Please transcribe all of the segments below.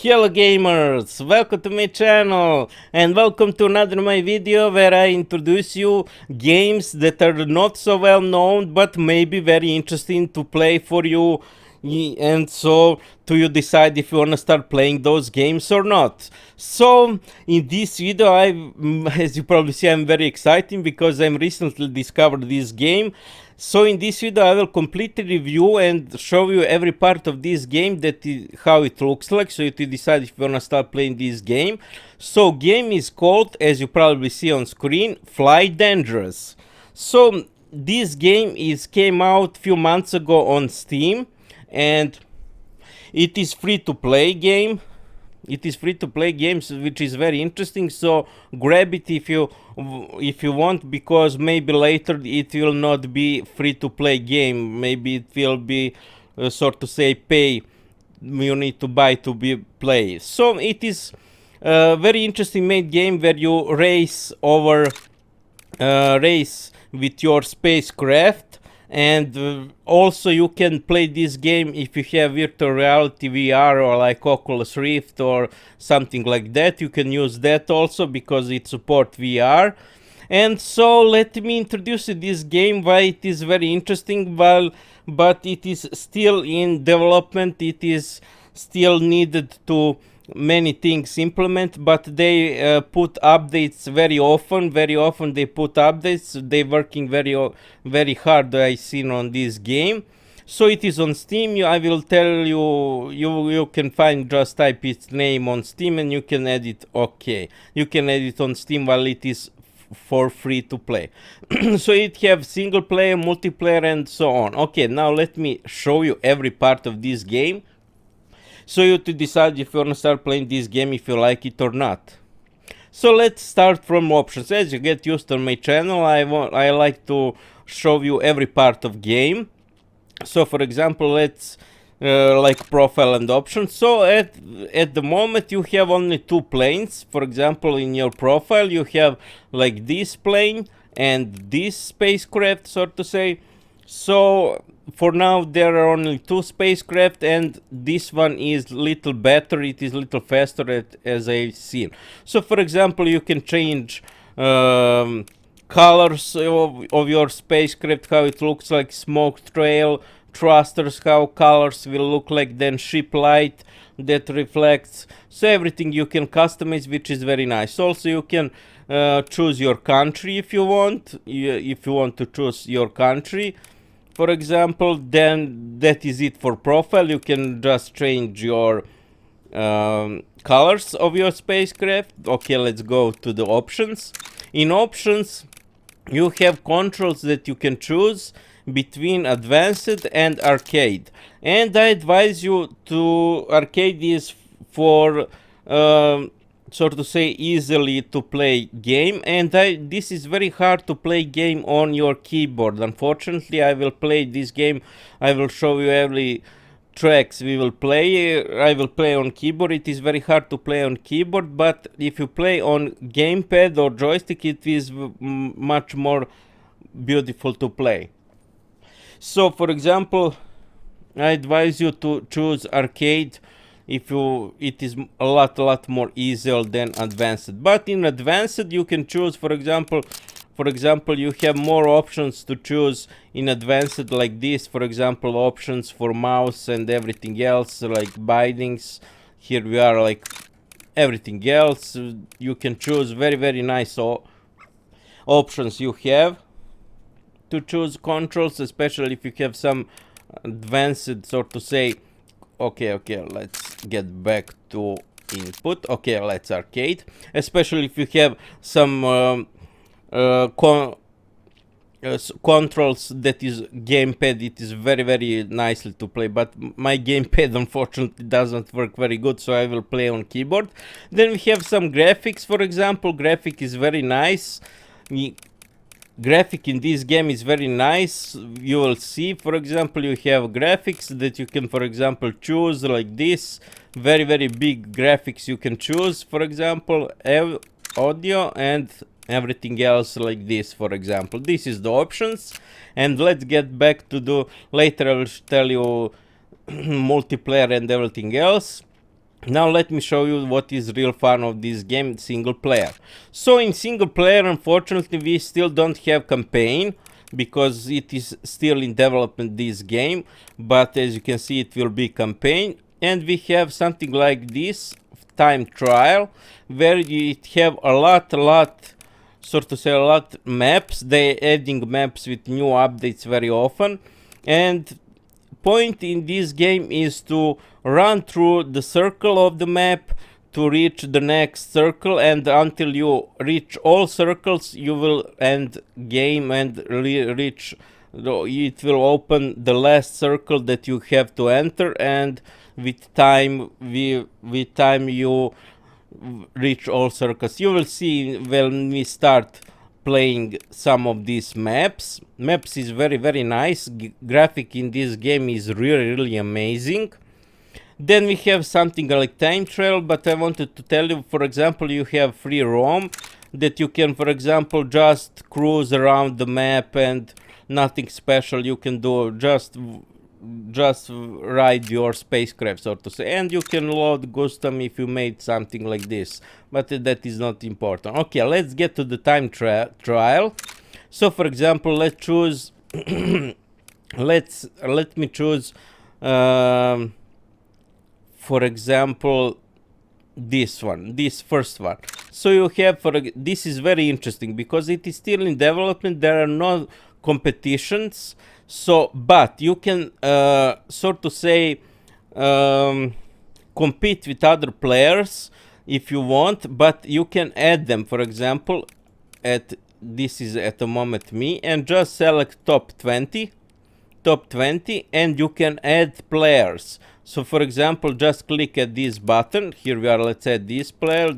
Hello gamers, welcome to my channel and welcome to another my video where I introduce you games that are not so well known but maybe very interesting to play for you, and so to you decide if you want to start playing those games or not. So in this video as you probably see, I'm very excited because I'm recently discovered this game. So in this video I will completely review and show you every part of this game, how it looks like, so you to decide if you wanna start playing this game. So game is called, as you probably see on screen, Fly Dangerous. So this game came out few months ago on Steam, and it is free to play game. It is free to play games, which is very interesting, so grab it if you want, because maybe later it will not be free to play game. Maybe it will be sort to say pay, you need to buy to be play. So it is a very interesting made game where you race with your spacecraft. And also you can play this game if you have virtual reality VR or like Oculus Rift or something like that. You can use that also because it supports VR. And so let me introduce you this game, why it is very interesting. But it is still in development. It is still needed to many things implement, but they put updates very often. They put updates. They working very hard, I seen on this game. So it is on Steam. I will tell you, you can find, just type its name on Steam and you can edit. Okay, you can edit on Steam while it is for free to play. So it have single player, multiplayer, and so on. Okay, now let me show you every part of this game, so you to decide if you want to start playing this game, if you like it or not. So let's start from options. As you get used to my channel, I like to show you every part of game. So for example, let's like profile and options. So at the moment you have only two planes. For example, in your profile you have like this plane and this spacecraft, so to say. So for now there are only two spacecraft, and this one is little better, it is little faster as I've seen. So for example, you can change colors of your spacecraft, how it looks like, smoke trail, thrusters, how colors will look like, then ship light that reflects. So everything you can customize, which is very nice. Also you can choose your country if you want. If you want to choose your country, for example, then that is it for profile. You can just change your colors of your spacecraft. Okay, let's go to the options. In options you have controls that you can choose between advanced and arcade, and I advise you to arcade is for so to say easily to play game, and this is very hard to play game on your keyboard. Unfortunately, I will play this game, I will show you every tracks we will play. I will play on keyboard. It is very hard to play on keyboard, but if you play on gamepad or joystick, it is much more beautiful to play. So for example, I advise you to choose arcade if it is a lot more easier than advanced. But in advanced you can choose, for example you have more options to choose in advanced, like this, for example, options for mouse and everything else, like bindings. Here we are, like everything else. You can choose very nice options you have to choose controls, especially if you have some advanced, so to say. Okay, let's get back to input. Okay, let's arcade. Especially if you have some controls that is gamepad, it is very nicely to play, but my gamepad unfortunately doesn't work very good, so I will play on keyboard. Then we have some graphics. For example, graphic is very nice. Graphic in this game is very nice. You will see, for example, you have graphics that you can, for example, choose like this. Very big graphics you can choose, for example, audio and everything else like this. For example, this is the options, and let's get back to the later. I will tell you multiplayer and everything else. Now let me show you what is real fun of this game, single player. So in single player, unfortunately, we still don't have campaign because it is still in development, this game, but as you can see, it will be campaign. And we have something like this time trial where you have a lot sort of say a lot maps. They adding maps with new updates very often, and point in this game is to run through the circle of the map to reach the next circle, and until you reach all circles you will end game and reach it will open the last circle that you have to enter, and with time you reach all circles. You will see when we start playing some of these maps. Maps is very nice. Graphic in this game is really amazing. Then we have something like time trial, but I wanted to tell you, for example, you have free roam that you can, for example, just cruise around the map and nothing special you can do, just ride your spacecraft, so to say, and you can load custom if you made something like this, but that is not important. Okay, let's get to the time trial. So for example, let's choose let me choose for example this one, this first one. So you have, this is very interesting because it is still in development, there are no competitions. So, but you can sort of say compete with other players if you want, but you can add them. For example, this is at the moment me, and just select top 20, and you can add players. So for example, just click at this button. Here we are, let's add this player,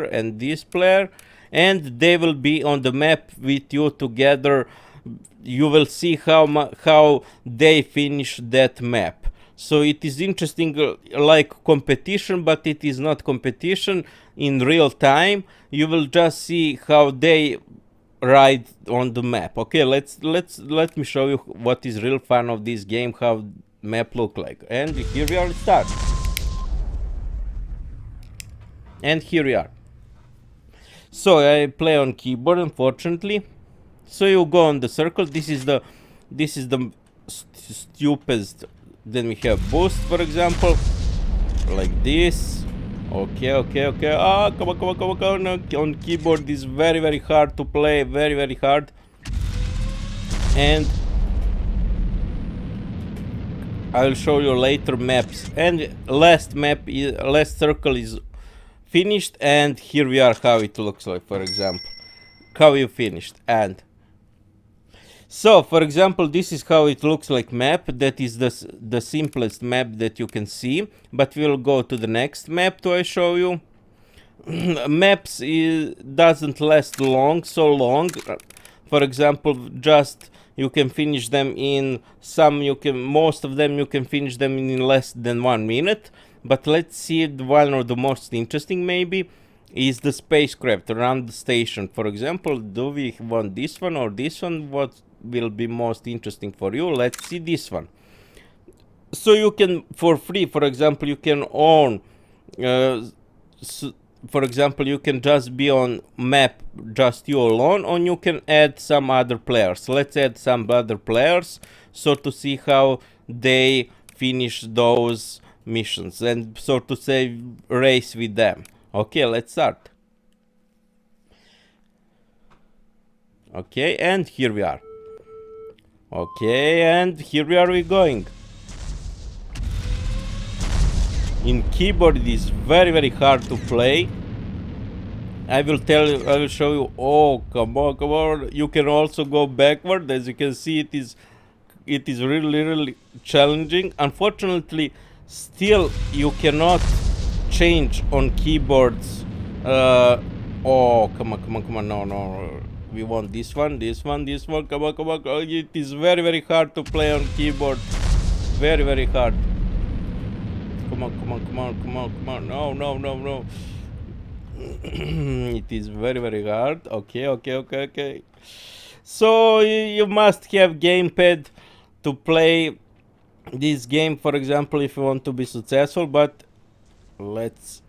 and this player, and they will be on the map with you together. You will see how they finish that map. So it is interesting, like competition, but it is not competition in real time. You will just see how they ride on the map. Okay, let me show you what is real fun of this game, how map look like. And here we are, start. And here we are. So I play on keyboard, unfortunately. So you go on the circle. This is the stupidest. Then we have boost, for example, like this. Okay. Ah, come on. On keyboard is very hard to play, very hard. And I will show you later maps. And last circle is finished, and here we are how it looks like. For example, how you finished. And so, for example, this is how it looks like map. That is the simplest map that you can see. But we'll go to the next map to show you. Maps doesn't last so long. For example, just you can finish them in most of them you can finish them in less than 1 minute. But let's see, one of the most interesting maybe is the spacecraft around the station. For example, do we want this one or this one? What will be most interesting for you? Let's see this one. So you can, for free, for example, you can own for example, you can just be on map just you alone, or you can add some other players. Let's add some other players so to see how they finish those missions, and so to say race with them. Okay, let's start. Okay, and here we are. Okay, and here we are going. In keyboard it is very hard to play. I will show you. Oh, come on. You can also go backward. As you can see, it is really challenging. Unfortunately, still you cannot change on keyboards. Oh, come on. No. We want this one. Come on. It is very hard to play on keyboard. Very hard. Come on. No. It is very hard. Okay. So you must have gamepad to play this game, for example, if you want to be successful. But let's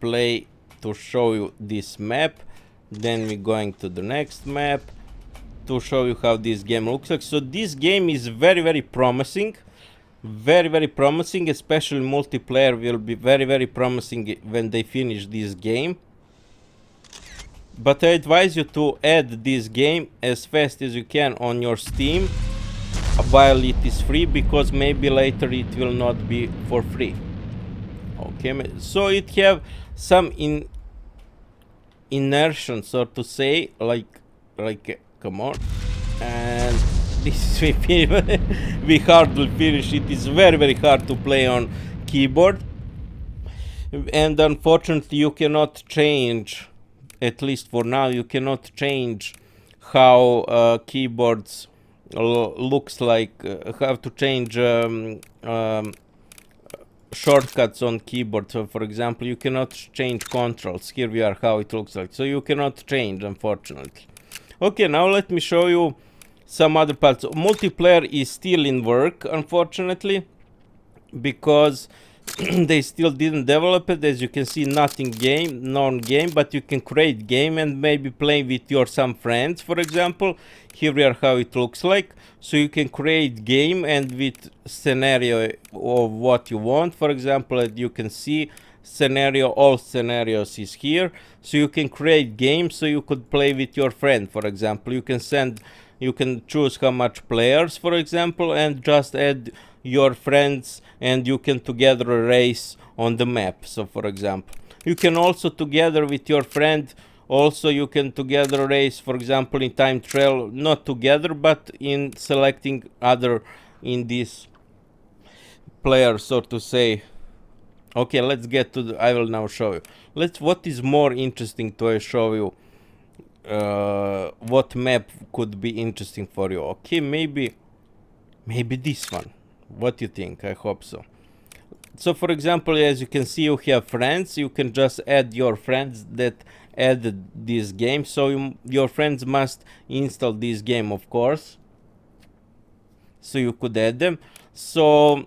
play to show you this map. Then we're going to the next map to show you how this game looks like. So this game is very promising, very promising, especially multiplayer will be very promising when they finish this game. But I advise you to add this game as fast as you can on your Steam while it is free, because maybe later it will not be for free. Okay, so it have some inertia, so to say, like come on, and this is we hardly finish. It is very hard to play on keyboard, and unfortunately you cannot change, at least for now, you cannot change how keyboards looks like, how to change shortcuts on keyboard. So for example, you cannot change controls. Here we are, how it looks like. So you cannot change, unfortunately. Okay, now let me show you some other parts. Multiplayer is still in work, unfortunately, because they still didn't develop it. As you can see, nothing game, non-game, but you can create game and maybe play with your some friends. For example, here we are, how it looks like. So you can create game and with scenario of what you want. For example, as you can see, scenario, all scenarios is here. So you can create games so you could play with your friend. For example, you can choose how much players, for example, and just add your friends and you can together race on the map. So for example, you can also together with your friend, also you can together race, for example, in time trial, not together but in selecting other in this player, so to say. Okay, let's get to I will now show you. What is more interesting to show you, what map could be interesting for you. Okay, maybe this one. What do you think? I hope so. So for example, as you can see, you have friends. You can just add your friends that added this game. So your friends must install this game, of course. So you could add them. So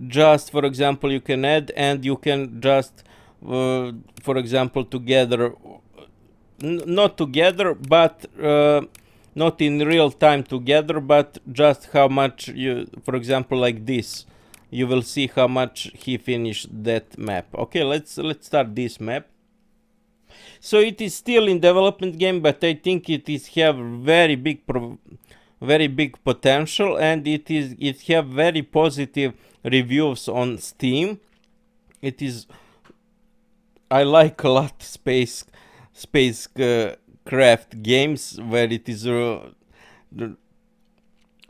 just for example, you can add and you can just for example together, not together, but not in real time together, but just how much you, for example, like this, you will see how much he finished that map. Okay, let's start this map. So it is still in development game, but I think it is have very big potential, and it have very positive reviews on Steam. I like a lot space craft games where it is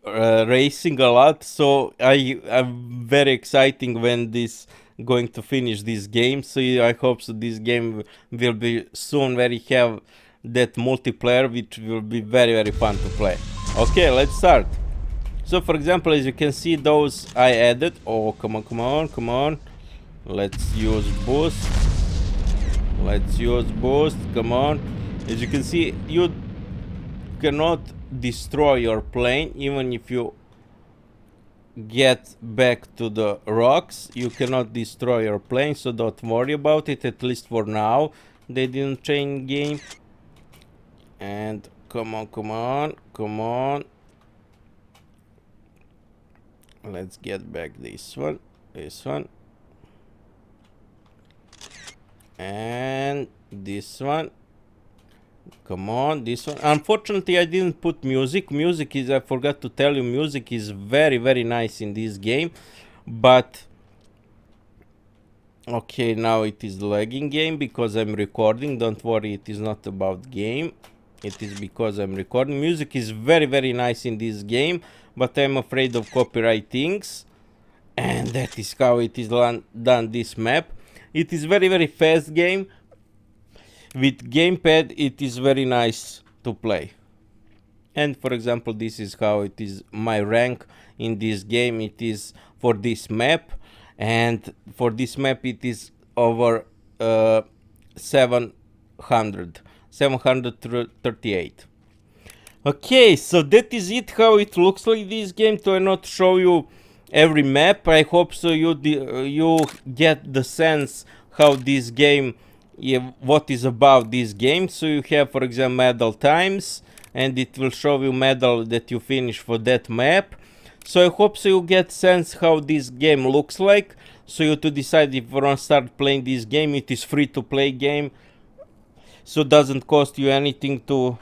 racing a lot. So I'm very exciting when this going to finish this game. So I hope so this game will be soon very have that multiplayer, which will be very fun to play. Okay, let's start. So for example, as you can see, those I added. Oh, come on. Let's use boost. Come on. As you can see, you cannot destroy your plane even if you get back to the rocks. You cannot destroy your plane, so don't worry about it, at least for now. They didn't change game. And come on. Let's get back this one. And this one. Come on, this one. Unfortunately, I didn't put music. I forgot to tell you, music is very nice in this game. But okay, now it is lagging game because I'm recording. Don't worry, it is not about game. It is because I'm recording. Music is very nice in this game, but I'm afraid of copyright things. And that is how it is done this map. It is very fast game. With gamepad, it is very nice to play. And for example, this is how it is my rank in this game. It is for this map, and for this map it is over 738. Okay, so that is it, how it looks like this game. To not show you every map. I hope so you get the sense how this game, what is about this game. So you have, for example, medal times, and it will show you medal that you finish for that map. So I hope so you get sense how this game looks like, so you to decide if you want to start playing this game. It is free to play game, so doesn't cost you anything to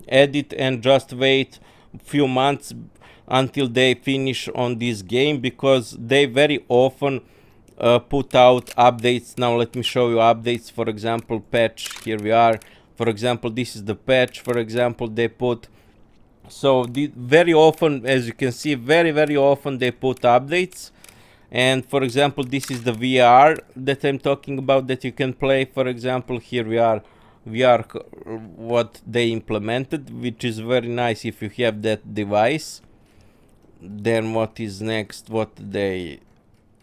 edit, and just wait few months until they finish on this game, because they very often put out updates. Now let me show you updates. For example, patch, here we are. For example, this is the patch, for example, they put. So very often, as you can see, very often they put updates. And for example, this is the VR that I'm talking about that you can play. For example, here we are, VR, what they implemented, which is very nice if you have that device. Then what is next, what they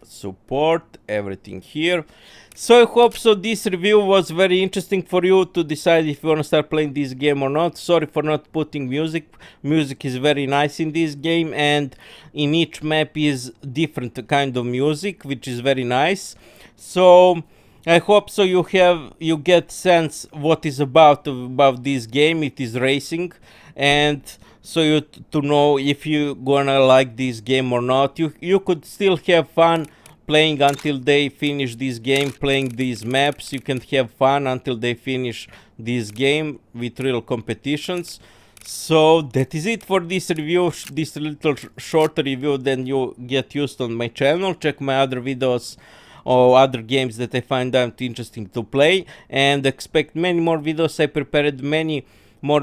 support, everything here. So I hope so this review was very interesting for you to decide if you want to start playing this game or not. Sorry for not putting music. Music is very nice in this game, and in each map is different kind of music, which is very nice. So I hope so you get sense what is about this game. It is racing, and so you to know if you gonna like this game or not. You could still have fun playing until they finish this game, playing these maps. You can have fun until they finish this game with real competitions. So that is it for this review, this little short review. Then you get used on my channel. Check my other videos or other games that I find out interesting to play, and expect many more videos. I prepared many more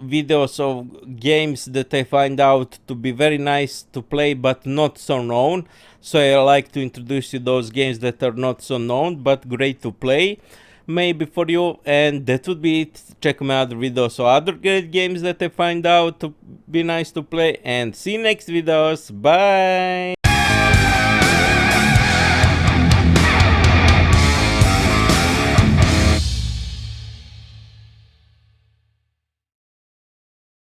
videos of games that I find out to be very nice to play but not so known. So I like to introduce you those games that are not so known but great to play maybe for you. And that would be it. Check my other videos or other great games that I find out to be nice to play, and see you next videos. Bye.